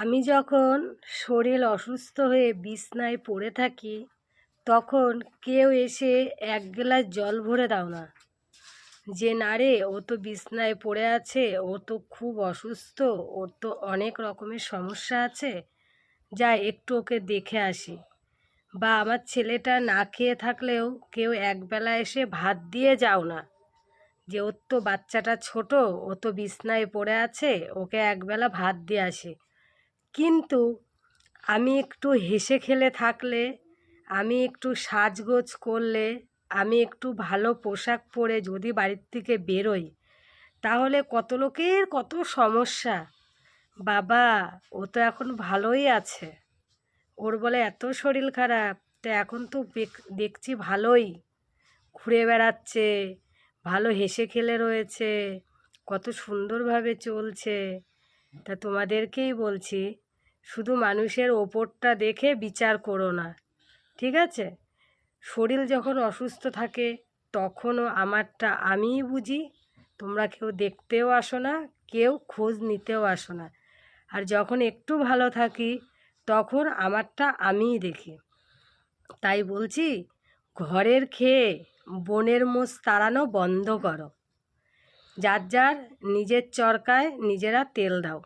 আমি যখন শরীর অসুস্থ হয়ে বিছনায় পড়ে থাকি, তখন কেউ এসে এক গ্লাস জল ভরে দাও না, যে না রে ও তো বিছনায় পড়ে আছে, ও তো খুব অসুস্থ, ওর তো অনেক রকমের সমস্যা আছে, যা একটু ওকে দেখে আসি। বা আমার ছেলেটা না খেয়ে থাকলেও কেউ একবেলা এসে ভাত দিয়ে যাও না, যে ওর তো বাচ্চাটা ছোট, ও তো বিছনায় পড়ে আছে, ওকে একবেলা ভাত দিয়ে আসে। কিন্তু আমি একটু হেসে খেলে থাকলে, আমি একটু সাজগোজ করলে, আমি একটু ভালো পোশাক পরে যদি বাড়ির থেকে বেরোই, তাহলে কত লোকের কত সমস্যা। বাবা, ও তো এখন ভালোই আছে, ওর বলে এত শরীর খারাপ, তো এখন তো দেখছি ভালোই ঘুরে বেড়াচ্ছে, ভালো হেসে খেলে রয়েছে, কত সুন্দরভাবে চলছে। তা তোমাদেরকেই বলছি, শুধু মানুষের ওপরটা দেখে বিচার করো না, ঠিক আছে? শরীর যখন অসুস্থ থাকে তখনও আমারটা আমিই বুঝি, তোমরা কেউ দেখতেও আসো না, কেউ খোঁজ নিতেও আসো না। আর যখন একটু ভালো থাকি তখন আমারটা আমিই দেখি। তাই বলছি, ঘরের খেয়ে বনের মোষ তাড়ানো বন্ধ করো। যার যার নিজের চরকায় নিজেরা তেল দাও।